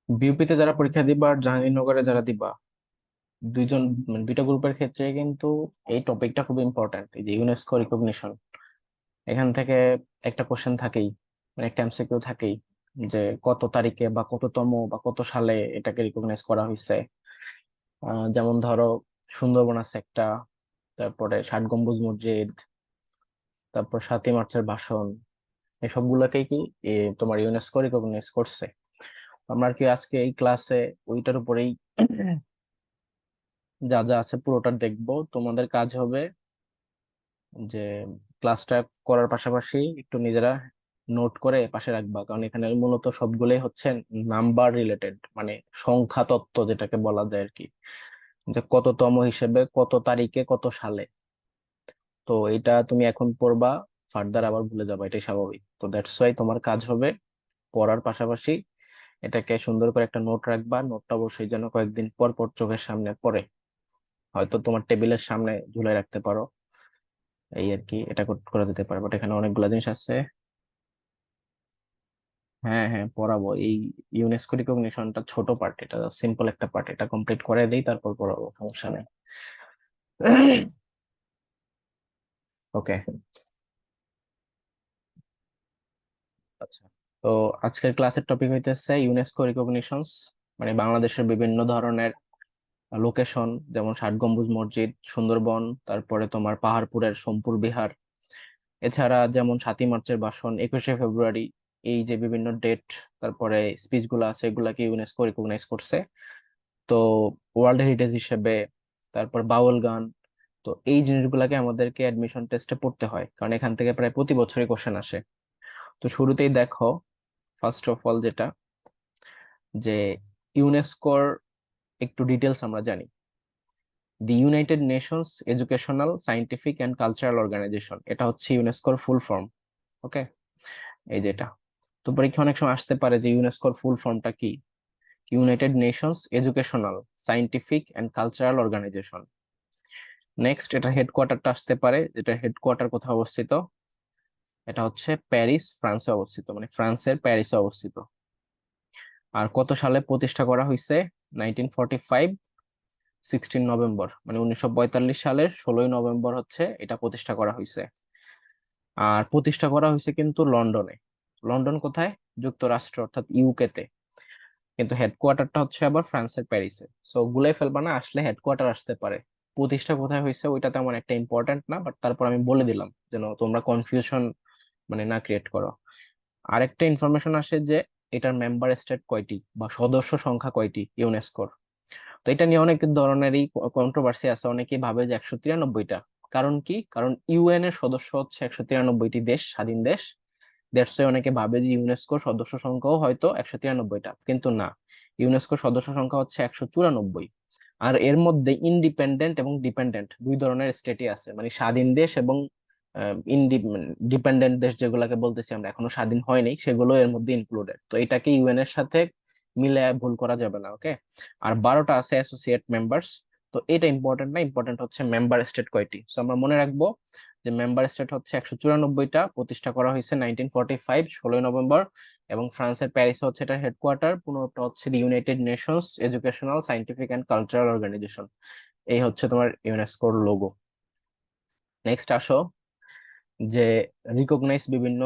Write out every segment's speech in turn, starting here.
বিউপিতে যারা পরীক্ষা দিবা আর জাহাঙ্গীরনগরে যারা দিবা, দুইজন মানে দুইটা গ্রুপের ক্ষেত্রে কিন্তু এই টপিকটা খুব ইম্পর্ট্যান্ট। এই যে ইউনেস্কো রিকগনিশন, এখান থেকে একটা কোশ্চেন থাকেই, মানে একটা এমসিকিউ থাকেই, যে কত তারিখে বা কততম বা কত সালে এটাকে রিকগনাইজ করা হয়েছে। যেমন ধরো, সুন্দরবন আছে একটা, তারপরে ষাট গম্বুজ মসজিদ, তারপর 7ই মার্চের ভাষণ, এই সবগুলোকেই কি তোমার ইউনেস্কো রিকগনাইজ করছে। আমরা আর কি আজকে এই ক্লাসে ওইটার উপরেই যা যা আছে পুরোটা দেখবো। তোমাদের কাজ হবে যে ক্লাসটা করার পাশাপাশি একটু নিজেরা নোট করে পাশে রাখবা, কারণ এখানে মূলত সবগুলোই হচ্ছে নাম্বার রিলেটেড, মানে সংখ্যা তত্ত্ব যেটাকে বলা যায় আর কি, যে কততম হিসেবে কত তারিখে কত সালে। তো এটা তুমি এখন পড়বা, ফার্দার আবার ভুলে যাবা, এটাই স্বাভাবিক। তো দ্যাটস ওয়াই তোমার কাজ হবে পড়ার পাশাপাশি এটাকে সুন্দর করে একটা নোট রাখবা। নোটটা অবশ্যই যেন কয়েকদিন পর পর চোখের সামনে পড়ে, হয়তো তোমার টেবিলের সামনে ঝুলে রাখতে পারো। এই আর কি, এটা করা যেতে পারে, বাট এখানে অনেকগুলো জিনিস আছে। হ্যাঁ হ্যাঁ, পড়াবো। এই ইউনেস্কো রিকগনিশনটা ছোট পার্ট, এটা সিম্পল একটা পার্ট, এটা কমপ্লিট করে দেই তারপর পড়াবো, সমস্যা নেই। ওকে। আচ্ছা, তো আজকের ক্লাসের টপিক হইতেছে ইউনেস্কো রিকগনিশনস, মানে বাংলাদেশের বিভিন্ন ধরনের লোকেশন, যেমন ষাট গম্বুজ মসজিদ, সুন্দরবন, তারপরে তোমার পাহাড়পুরের সোমপুর বিহার, এছাড়া যেমন 7ই মার্চের ভাষণ, 21শে ফেব্রুয়ারি, এই যে বিভিন্ন ডেট, তারপরে স্পিচ গুলো আছে, এগুলাকে ইউনেস্কো রিকগনাইজ করছে। তো ওয়ার্ল্ড হেরিটেজ হিসেবে। তারপর বাউল গান। তো এই জিনিসগুলোকে আমাদেরকে অ্যাডমিশন টেস্টে পড়তে হয়, কারণ এখান থেকে প্রায় প্রতি বছরই কোশ্চেন আসে। তো শুরুতেই দেখো, ফার্স্ট অফ অল যেটা, যে ইউনেস্কোর একটু ডিটেলস আমরা জানি। The united nations educational, scientific and cultural organization, এটা হচ্ছে ইউনেস্কোর ফুল ফর্ম। ওকে, এই যেটা। তো পরীক্ষা অনেক সময় আসতে পারে যে ইউনেস্কোর ফুল ফর্মটা কি। United nations educational, scientific and cultural organization. Next, এটা হেডকোয়ার্টারটা আসতে পারে, যেটা হেডকোয়ার্টার কোথায় অবস্থিত। এটা হচ্ছে প্যারিস, ফ্রান্সে অবস্থিত, মানে ফ্রান্সের প্যারিসে অবস্থিত। আর কত সালে প্রতিষ্ঠা করা হয়েছে? 1945, 16 নভেম্বর, মানে 1945 সালের 16ই নভেম্বর হচ্ছে এটা প্রতিষ্ঠা করা হয়েছে। আর প্রতিষ্ঠা করা হয়েছে কিন্তু লন্ডনে। লন্ডন কোথায়? যুক্তরাষ্ট্র, অর্থাৎ ইউকে তে। কিন্তু হেডকোয়ার্টারটা হচ্ছে আবার ফ্রান্সের প্যারিসে। সো গুলাই ফেলবা না, আসলে হেডকোয়ার্টার আসতে পারে। প্রতিষ্ঠা কোথায় হয়েছে ওইটা তেমন একটা ইম্পর্টেন্ট না, বাট তারপর আমি বলে দিলাম যেন তোমরা কনফিউশন মানে না ক্রিয়েট করো। আরেকটা ইনফরমেশন আসে যে এটার মেম্বার স্টেট কয়টি বা সদস্য সংখ্যা কয়টি ইউনেস্কোর। তো এটা নিয়ে অনেক ধরনেরই কন্ট্রোভার্সি আছে, অনেকেই ভাবে যে 193টা। কারণ কি? কারণ ইউএন এর সদস্য হচ্ছে 193টি দেশ, স্বাধীন দেশ। দ্যাটস ওয়াই অনেকে ভাবে যে ইউনেস্কোর সদস্য সংখ্যাও হয়তো 193টা, কিন্তু না। ইউনেস্কোর সদস্য সংখ্যা হচ্ছে 194। আর এর মধ্যে ইন্ডিপেন্ডেন্ট এবং ডিপেন্ডেন্ট দুই ধরনের স্টেটই আছে, মানে স্বাধীন দেশ এবং ডিপেন্ডেন্ট দেশ যেগুলোকে বলতেছি আমরা, এখনো স্বাধীন হয়নি, সেগুলো এর মধ্যে ইনক্লুডেড। তো এটাকে ইউএন এর সাথে মিলে ভুল করা যাবে না। ওকে। আর 12টা আছে অ্যাসোসিয়েট মেম্বার্স। তো এটা ইম্পর্টেন্ট না, ইম্পর্টেন্ট হচ্ছে মেম্বার স্টেট কয়টি। তো আমরা মনে রাখবো যে মেম্বার স্টেট হচ্ছে 194টা, প্রতিষ্ঠা করা হয়েছে 1945, 16ই নভেম্বর। এবং ফ্রান্সের প্যারিসে হচ্ছে এটা হেডকোয়ার্টার। 15টা হচ্ছে the united nations educational, scientific and cultural organization. এই হচ্ছে তোমার ইউনেস্কোর লোগো। নেক্সট আসো, যে রিকগনাইজ বিভিন্ন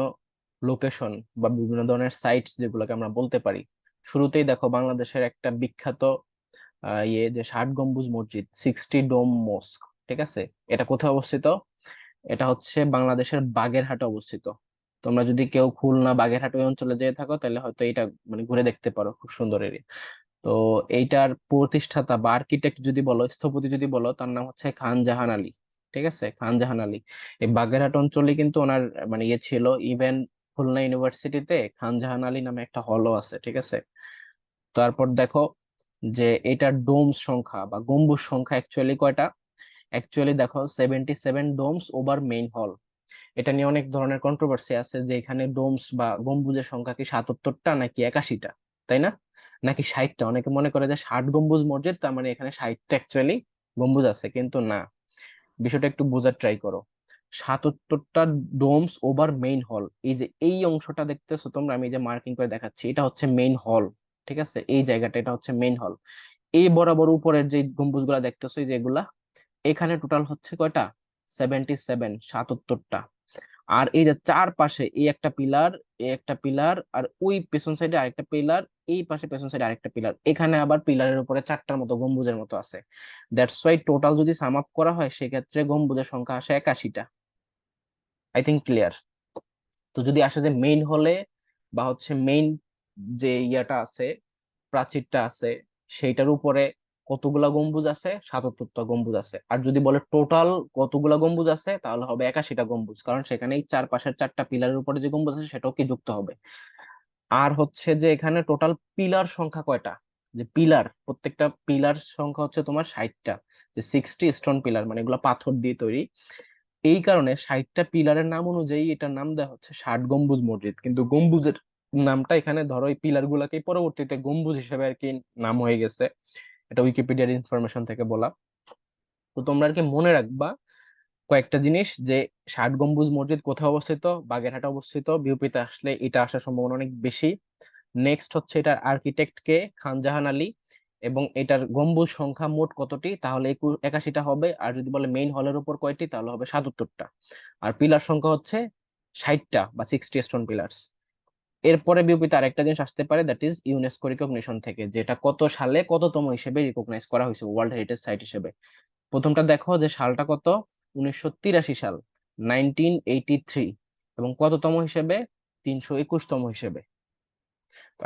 লোকেশন বা বিভিন্ন ধরনের সাইটস যেগুলোকে আমরা বলতে পারি। শুরুতেই দেখো, বাংলাদেশের একটা বিখ্যাত যে 60 গম্বুজ মসজিদ, 60 ডোম মস্ক, ঠিক আছে, এটা কোথায় অবস্থিত? এটা হচ্ছে বাংলাদেশের বাগেরহাটে অবস্থিত। তোমরা যদি কেউ খুলনা বাগেরহাট ওই অঞ্চলে যেয়ে থাকো, তাহলে হয়তো এটা মানে ঘুরে দেখতে পারো, খুব সুন্দর এরিয়া। তো এইটার প্রতিষ্ঠাতা বা আর্কিটেক্ট যদি বলো, স্থপতি যদি বলো, তার নাম হচ্ছে খান জাহান আলী। ঠিক আছে, খান জাহান আলী। এই বাগেরহাট অঞ্চলে কিন্তু ওনার মানে ইয়ে ছিল। ইভেন খুলনা ইউনিভার্সিটিতে খান জাহান আলী নামে একটা হলও আছে, ঠিক আছে। তারপর দেখো, যে এটার ডোমস সংখ্যা বা গম্বুজ সংখ্যা অ্যাকচুয়ালি কয়টা। অ্যাকচুয়ালি দেখো, 77 ডোমস ওভার মেইন হল। এটা নিয়ে অনেক ধরনের কন্ট্রোভার্সি আছে, যে এখানে ডোমস বা গম্বুজের সংখ্যা কি 77টা নাকি 81টা, তাই না? নাকি 60টা। অনেকে মনে করে যে 60 গম্বুজ মসজিদ, তার মানে এখানে 60টা অ্যাকচুয়ালি গম্বুজ আছে, কিন্তু না। বিষয়টা একটু বোঝার ট্রাই করো। 77টা ডোমস ওভার মেইন হল, এই যে এই অংশটা দেখতেছো তোমরা, আমি এই যে মার্কিং করে দেখাচ্ছি, এটা হচ্ছে মেইন হল। ঠিক আছে, এই জায়গাটা এটা হচ্ছে মেইন হল। এই বরাবর উপরের যে গম্বুজগুলা দেখতেছো এই যেগুলা, এখানে টোটাল হচ্ছে কয়টা, 77, 77টা। আর এই যে চারপাশে এই একটা পিলার, এই একটা পিলার, আর ওই পেছন সাইডে আরেকটা পিলার, এই পাশে পেছন সাইডে আরেকটা পিলার, এখানে আবার পিলারের উপরে চারটার মতো গম্বুজের মতো আছে। দ্যাটস ওয়াই টোটাল যদি সাম আপ করা হয় সেক্ষেত্রে গম্বুজের সংখ্যা আসে 81টা। I think clear. তো যদি আসে যে মেইন হলে বা হচ্ছে মেইন যে ইয়াটা আছে, প্রাচীরটা আছে, সেইটার উপরে কতগুলা গম্বুজ আছে, 77টা গম্বুজ আছে। আর যদি বলে টোটাল কতগুলা গম্বুজ আছে, তাহলে হবে 81টা গম্বুজ, কারণ সেখানে এই চারপাশের চারটা পিলারের উপরে যে গম্বুজ আছে সেটাও কি যুক্ত হবে। আর হচ্ছে যে এখানে টোটাল পিলার সংখ্যা কয়টা, যে পিলার, প্রত্যেকটা পিলার সংখ্যা হচ্ছে তোমার 60টা। যে 60 স্টোন পিলার, মানে এগুলো পাথর দিয়ে তৈরি। এই কারণে 60টা পিলারের নাম অনুযায়ী এটার নাম দেওয়া হচ্ছে 60 গম্বুজ মসজিদ। কিন্তু গম্বুজের নামটা এখানে ধরো এই পিলার গুলাকে পরবর্তীতে গম্বুজ হিসেবে আর কি নাম হয়ে গেছে। এটা উইকিপিডিয়ার ইনফরমেশন থেকে বলা। তো তোমরা আর কি মনে রাখবা কয়েকটা জিনিস, যে 60 গম্বুজ মসজিদ কোথায় অবস্থিত, বাগেরহাটে অবস্থিত। বিউপিতে আসলে এটা আসার সম্ভাবনা অনেক বেশি। নেক্সট হচ্ছে এটার আর্কিটেক্ট কে, খান জাহান আলী। এবং এটার গম্বুজ সংখ্যা মোট কতটি, তাহলে 81টা হবে। আর যদি বলে মেইন হলের উপর কয়টি, তাহলে হবে 77টা। আর পিলার সংখ্যা হচ্ছে 60টা বা 60 স্টোন পিলার্স। এরপরে বিউপিতে আরেকটা জিনিস আসতে পারে, দ্যাট ইজ ইউনেস্কো রিকগনিশন থেকে, যেটা কত সালে কততম হিসেবে রিকগনাইজ করা হয়েছে ওয়ার্ল্ড হেরিটেজ সাইট হিসেবে। প্রথমটা দেখো যে সালটা কত, 1983 সাল, 1983। এবং কততম হিসেবে, 321তম হিসেবে।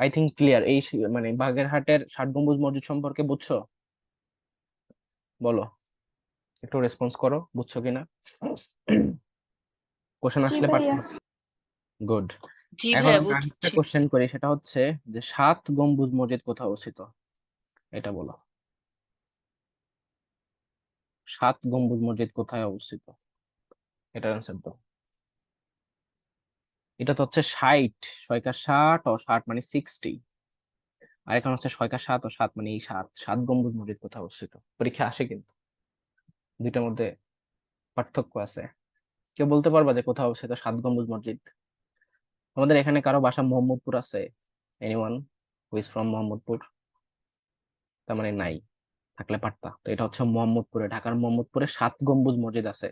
I think clear. এই মানে বাগেরহাটের 60 গম্বুজ মসজিদ সম্পর্কে বুঝছো? বলো, একটু রেসপন্স করো, বুঝছো কিনা। কোশ্চেন জি আসলে ভাইয়া। পারতো। গুড। জি এখন ভাইয়া আমি আরেকটা বুঝছি। কোশ্চেন করি, সেটা হচ্ছে যে 7 গম্বুজ মসজিদ কোথায় অবস্থিত, এটা বলো। 7 গম্বুজ মসজিদ কোথায় অবস্থিত, এটার অ্যান্সার দাও। এটা তো হচ্ছে 60, 6 × 60 ও 60 মানে 60। আর এখন হচ্ছে 6 × 7 ও 7 মানে এই 7 গম্বুজ মসজিদ কোথায় অবস্থিত, পরীক্ষা আসে কিন্তু, দুইটার মধ্যে পার্থক্য আছে। কেউ বলতে পারবা যে কোথায় অবস্থিত 7 গম্বুজ মসজিদ? আমাদের এখানে কারো বাসা মোহাম্মদপুর আছে? Anyone who is from Mohammadpur? তার মানে নাই, থাকলে পারতা। তো এটা হচ্ছে মোহাম্মদপুরে, ঢাকার মোহাম্মদপুরে 7 গম্বুজ মসজিদ আছে।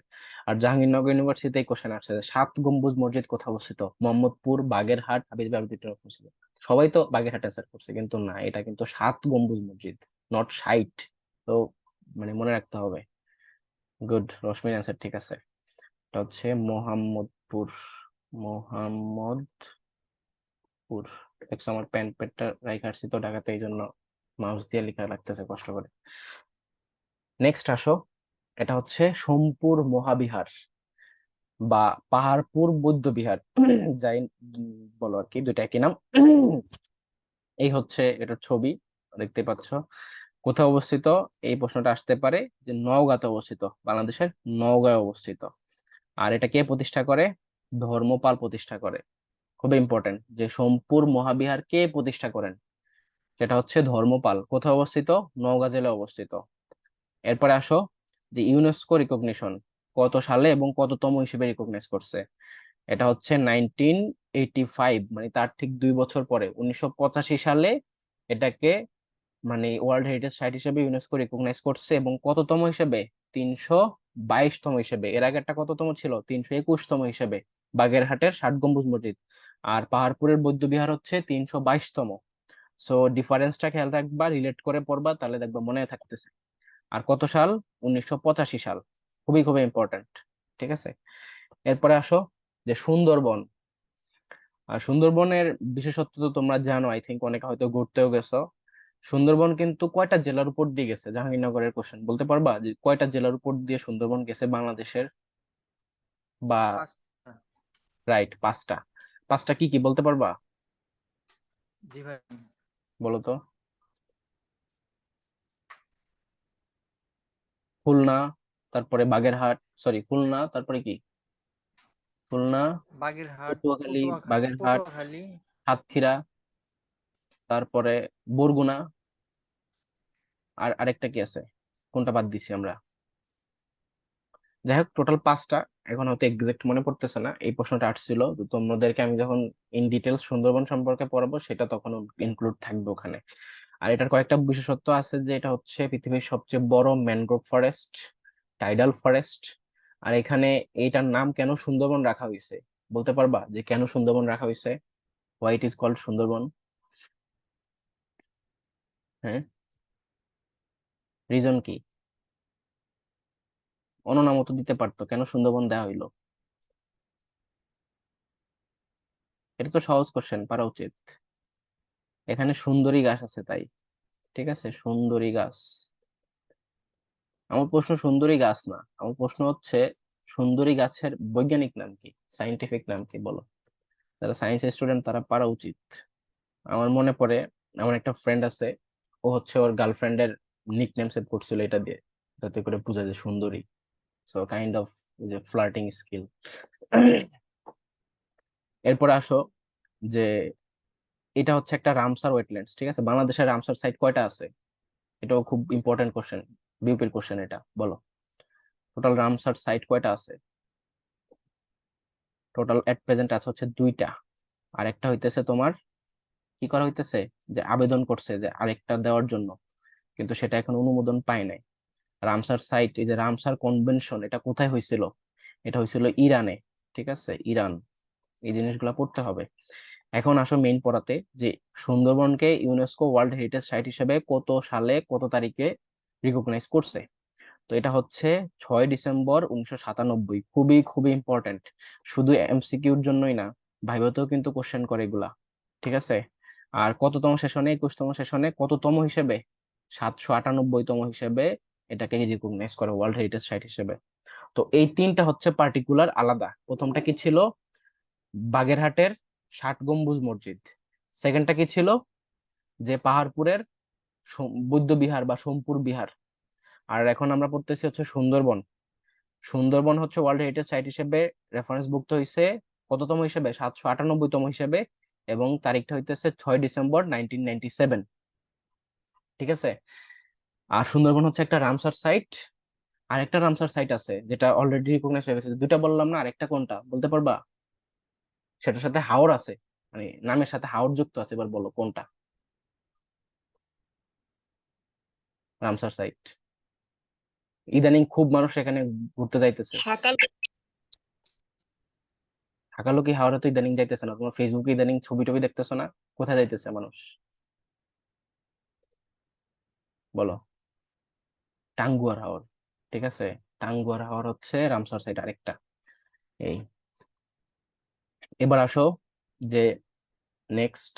আর জাহাঙ্গীরনগর ইউনিভার্সিটিতে কোশ্চেন আসছে যে 7 গম্বুজ মসজিদ কোথায় অবস্থিত, মোহাম্মদপুর, বাগেরহাট, হাবিববাড়ি, ছিল। সবাই তো বাগেরহাট অ্যান্সার করছে, কিন্তু না, এটা কিন্তু 7 গম্বুজ মসজিদ, নট 60। তো মানে মনে রাখতে হবে। গুড, রশ্মির অ্যান্সার ঠিক আছে। এটা হচ্ছে মোহাম্মদপুর। মোহাম্মদপুর। দেখছো আমার প্যান পেটটা রাইখা আসছি তো ঢাকাতে, এই জন্য মাউস দিয়ে লেখা লাগতেছে কষ্ট করে। নেক্সট আসো, এটা হচ্ছে সোমপুর মহাবিহার বা পাহাড়পুর বৌদ্ধ বিহার, যাই বলো আর কি, দুইটা একই নাম। এই হচ্ছে এটার ছবি, দেখতে পাচ্ছ। কোথায় অবস্থিত, এই প্রশ্নটা আসতে পারে, যে নওগাঁতে অবস্থিত, বাংলাদেশের নওগাঁয় অবস্থিত। আর এটা কে প্রতিষ্ঠা করে, ধর্মপাল প্রতিষ্ঠা করে। খুবই ইম্পর্টেন্ট, যে সোমপুর মহাবিহার কে প্রতিষ্ঠা করেন, সেটা হচ্ছে ধর্মপাল। কোথায় অবস্থিত, নওগাঁ জেলায় অবস্থিত। এরপরে আসো, যে ইউনেস্কো রিকগনিশন কত সালে এবং কততম হিসেবে রিকগনাইজ করছে। এটা হচ্ছে 1985, মানে তার ঠিক 2 বছর পরে, 1985 সালে এটাকে মানে ওয়ার্ল্ড হেরিটেজ সাইট হিসেবে ইউনেস্কো রিকগনাইজ করছে। এবং কততম হিসেবে, 322তম হিসেবে। এর আগে একটা কততম ছিল, 321তম হিসেবে, বাগেরহাটের 60 গম্বুজ মসজিদ। আর পাহাড়পুরের বৌদ্ধ বিহার হচ্ছে 322তম। সো ডিফারেন্সটা খেয়াল রাখবা, রিলেট করে পড়বা, তাহলে দেখবা মনে থাকতেছে। আর কত সাল, 1985 সাল। খুবই খুবই ইম্পর্টেন্ট। ঠিক আছে, এরপরে আসো, যে সুন্দরবন। আর সুন্দরবনের বিশেষত্ব তো তোমরা জানো, আই থিঙ্ক অনেকে হয়তো ঘুরতেও গেছো। সুন্দরবন কিন্তু কয়টা জেলার উপর দিয়ে গেছে, জাহাঙ্গীরনগরের কোশ্চেন, বলতে পারবা যে কয়টা জেলার উপর দিয়ে সুন্দরবন গেছে বাংলাদেশের? বা পাঁচটা। রাইট, 5টা। 5টা কি কি বলতে পারবা? জি ভাই। বলো তো। খুলনা, তারপরে বাগেরহাট, সরি খুলনা, তারপরে কি, খুলনা, বাগেরহাট, পটুয়াখালী, বাগেরহাট, পটুয়াখালী। সাতক্ষীরা, তারপরে বরগুনা। আর আরেকটা কি আছে, কোনটা বাদ দিছি আমরা? যাই হোক, টোটাল 5টা। এখন হয়তো এক্সাক্ট মনে পড়তেছে না, এই প্রশ্নটা আসছিল, তো তোমাদেরকে আমি যখন ইন ডিটেলস সুন্দরবন সম্পর্কে পড়াবো সেটা তখন ইনক্লুড থাকবে ওখানে। আর এটার কয়েকটা বিশেষত্ব আছে, যে এটা হচ্ছে পৃথিবীর সবচেয়ে বড় ম্যানগ্রোভ ফরেস্ট, টাইডাল ফরেস্ট। আর এখানে এইটার নাম কেন সুন্দরবন রাখা হয়েছে, বলতে পারবা যে কেন সুন্দরবন রাখা হয়েছে? Why it is called Sundarban? হ্যাঁ, রিজন কি? অন্য নামও তো দিতে পারতো, কেন সুন্দরবন দেওয়া হইলো? এটা তো সহজ কোশ্চেন, পারা উচিত। এখানে সুন্দরী গাছ আছে তাই। ঠিক আছে, সুন্দরী গাছ। আমার প্রশ্ন সুন্দরী গাছ না, আমার প্রশ্ন হচ্ছে সুন্দরী গাছের বৈজ্ঞানিক নাম কি, সাইন্টিফিক নাম কি বলো। যারা সায়েন্স স্টুডেন্ট তারা পারা উচিত। আমার মনে পড়ে, আমার একটা ফ্রেন্ড আছে, ও হচ্ছে ওর গার্লফ্রেন্ডের নিকনেম সেভ করছিল এটা দিয়ে, যাতে করে বোঝা যায় সুন্দরী। সো কাইন্ড অফ যে ফ্লার্টিং স্কিল। এরপরে আসো, যে এটা হচ্ছে একটা রামসার ওয়েটল্যান্ডস, ঠিক আছে? বাংলাদেশের রামসার সাইট কয়টা আছে? এটাও খুব ইম্পর্টেন্ট কোশ্চেন, বিউপির কোশ্চেন এটা, বলো। টোটাল রামসার সাইট কয়টা আছে? টোটাল এট প্রেজেন্ট আছে হচ্ছে 2টা। আর একটা হইতেছে তোমার, কি করা হইতেছে, যে আবেদন করছে যে আরেকটা দেওয়ার জন্য, কিন্তু সেটা এখন অনুমোদন পায় নাই। রামসার সাইট, এই যে রামসার কনভেনশন, এটা কোথায় হয়েছিল? এটা হয়েছিল ইরানে। ঠিক আছে, ইরান। এই জিনিসগুলো পড়তে হবে। এখন আসো মেইন পড়াতে, যে সুন্দরবনকে ইউনেস্কো ওয়ার্ল্ড হেরিটেজ সাইট হিসেবে কত সালে কত তারিখে রিকগনাইজ করছে? তো এটা হচ্ছে 6 ডিসেম্বর 1997। খুবই খুবই ইম্পর্টেন্ট, শুধু এমসিকিউর জন্যই না, ভাইভাতেও কিন্তু কোশ্চেন করে এগুলা। ঠিক আছে। আর কততম সেশনে, 21তম সেশনে কততম হিসেবে? 798তম হিসেবে এটাকে রিকগনাইজ করে ওয়ার্ল্ড হেরিটেজ সাইট হিসেবে। তো এই তিনটা হচ্ছে পার্টিকুলার আলাদা। প্রথমটা কি ছিল? বাগেরহাটের 60 গম্বুজ মসজিদ। সেকেন্ডটা কি ছিল? যে পাহাড়পুরের বৌদ্ধ বিহার বা সোমপুর বিহার। আর এখন আমরা পড়তেছি হচ্ছে সুন্দরবন। সুন্দরবন হচ্ছে ওয়ার্ল্ড হেরিটেজ সাইট হিসেবে রেফারেন্স ভুক্ত হয়েছে কততম হিসেবে? 798তম হিসেবে, এবং তারিখটা হইতেছে 6 ডিসেম্বর 1997। ঠিক আছে। আর সুন্দরবন হচ্ছে একটা রামসার সাইট। আর একটা রামসার সাইট আছে যেটা অলরেডি রিকগনাইজ হয়ে গেছে, দুটা বললাম না, আরেকটা কোনটা বলতে পারবা? সেটার সাথে হাওর আছে, মানে নামের সাথে হাওর যুক্ত আছে, এবার বলো কোনটা রামসার সাইট। ইদানিং খুব মানুষ এখানে ঘুরতে যাইতেছে। ঢাকা লোক হাওড়ে তো ইদানিং যাইতেছে না, তোমার ফেসবুকে ইদানিং ছবি টবি দেখতেছো না? কোথায় যাইতেছে মানুষ, বলো? টাঙ্গুয়ার হাওর। ঠিক আছে, টাঙ্গুয়ার হাওর হচ্ছে রামসার সাইট আরেকটা। এই, এবার আসো, যে নেক্সট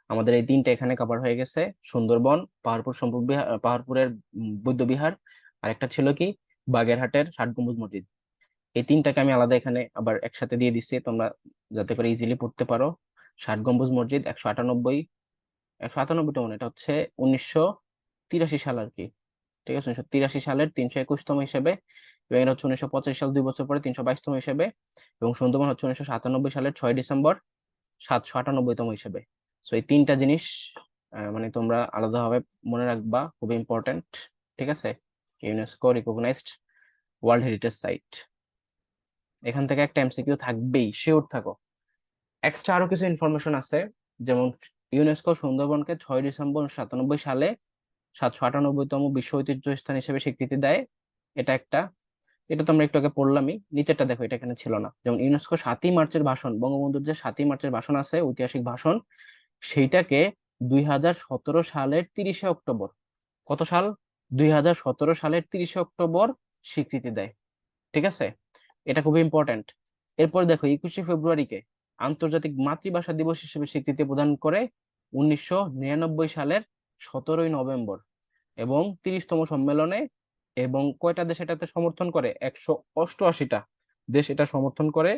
আমাদের এই তিনটা এখানে কভার হয়ে গেছে। সুন্দরবন, পাহাড়পুর সম্পূর্ণ বিহার, পাহাড়পুরের বৌদ্ধ বিহার, আর একটা ছিল কি, বাগেরহাটের 60 গম্বুজ মসজিদ। এই তিনটাকে আমি আলাদা এখানে আবার একসাথে দিয়ে দিচ্ছি তোমরা, যাতে করে ইজিলি পড়তে পারো। 60 গম্বুজ মসজিদ 198, 198টা মনে হয়, এটা হচ্ছে 1983 সাল আর কি। ঠিক আছে, 1983 সালের 321তম হিসেবে, এবং এটা হচ্ছে 1985 সাল, 2 বছর পরে 322তম হিসেবে। এবং সুন্দরবন হচ্ছে 1997 সালের 6 ডিসেম্বর 798তম হিসেবে। তো এই তিনটা জিনিস মানে তোমরা আলাদাভাবে মনে রাখবা, খুবই ইম্পর্টেন্ট। ঠিক আছে, UNESCO recognized world heritage site. এখান থেকে একটা এমসিকিউ থাকবেই, শিওর থাকো। এক্সট্রা আরো কিছু ইনফরমেশন আছে, যেমন ইউনেস্কো সুন্দরবনকে 6 ডিসেম্বর 1997 সালে 798তম বিশ্ব ঐতিহ্য স্থান হিসেবে স্বীকৃতি দেয়। এটা একটা, এটা তোমরা একটু আগে পড়লামই। নিচেরটা দেখো, এটা এখানে ছিল না। যেমন ইউনেস্কো 7ই মার্চের ভাষণ, বঙ্গবন্ধুর যে 7ই মার্চের ভাষণ আছে, ঐতিহাসিক ভাষণ, সেইটাকে 2017 সালের 30শে অক্টোবর, কত সাল, 2017 সালের 30শে অক্টোবর স্বীকৃতি দেয়। ঠিক আছে, এটা খুবই ইম্পর্টেন্ট। এরপর দেখো 21শে ফেব্রুয়ারিকে আন্তর্জাতিক মাতৃভাষা দিবস হিসেবে স্বীকৃতি প্রদান করে 1999 সালের 17ই নভেম্বর। এবং 30তম সম্মেলনে, এবং কয়টা দেশ এটাতে সমর্থন করে? 188টা দেশ এটা সমর্থন করে।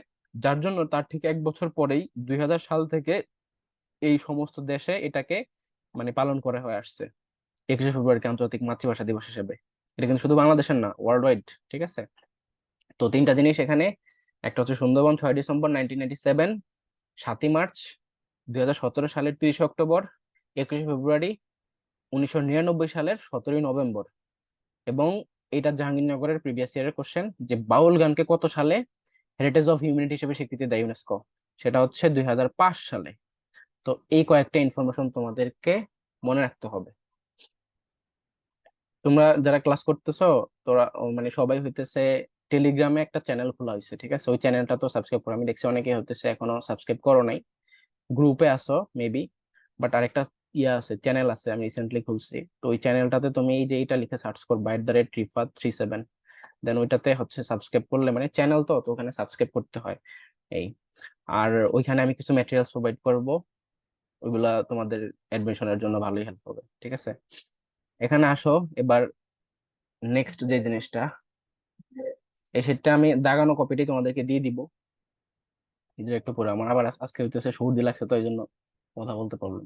যার জন্য তার ঠিক 1 বছর পরেই 2000 সাল থেকে এই সমস্ত দেশে এটাকে মানে পালন করা হয়ে আসছে, 21শে ফেব্রুয়ারিকে আন্তর্জাতিক মাতৃভাষা দিবস হিসেবে। এটা কিন্তু শুধু বাংলাদেশের না, ওয়ার্ল্ড ওয়াইড। ঠিক আছে, তো তিনটা জিনিস এখানে, একটা হচ্ছে সুন্দরবন 6 ডিসেম্বর 1997, 7ই মার্চ 2017 সালের 30শে অক্টোবর, 21শে ফেব্রুয়ারি 1999 সালের 17ই নভেম্বর। এবং এটা জাহাঙ্গীরনগরের প্রিভিয়াস ইয়ারের কোশ্চেন, যে বাউল গানকে কত সালে হেরিটেজ অফ হিউম্যানিটি হিসেবে স্বীকৃতি দেয় ইউনেস্কো? সেটা হচ্ছে 2005 সালে। তো এই কয়েকটা ইনফরমেশন তোমাদেরকে মনে রাখতে হবে। তোমরা যারা ক্লাস করতেছো, তোরা মানে সবাই হইতেছে টেলিগ্রামে একটা চ্যানেল খোলা হয়েছে, ঠিক আছে? ওই চ্যানেলটা তো সাবস্ক্রাইব করো, আমি দেখছি অনেকে হইতেছে এখনো সাবস্ক্রাইব করো নাই, গ্রুপে আসো মেবি। বাট আরেকটা আছে, চ্যানেল আছে, আমি রিসেন্টলি খুলছি। তো ওই চ্যানেলটাতে তুমি এই যে এটা লিখে সার্চ করবা @Refath37, দেন ওইটাতে হচ্ছে সাবস্ক্রাইব করলে, মানে চ্যানেল তো তো ওখানে সাবস্ক্রাইব করতে হয় এই। আর ওইখানে আমি কিছু ম্যাটেরিয়ালস প্রোভাইড করব, ওইগুলা তোমাদের অ্যাডমিশনের জন্য ভালোই হেল্প হবে, ঠিক আছে? এখানে আসো এবার। নেক্সট যে জিনিসটা, এই সেটটা আমি দাগানো কপিটি তোমাদেরকে দিয়ে দিব। এই যে একটু পরে আমার আবার আজকে হইতেছে সর্দি লাগছে, তো এই জন্য কথা বলতে পারলাম।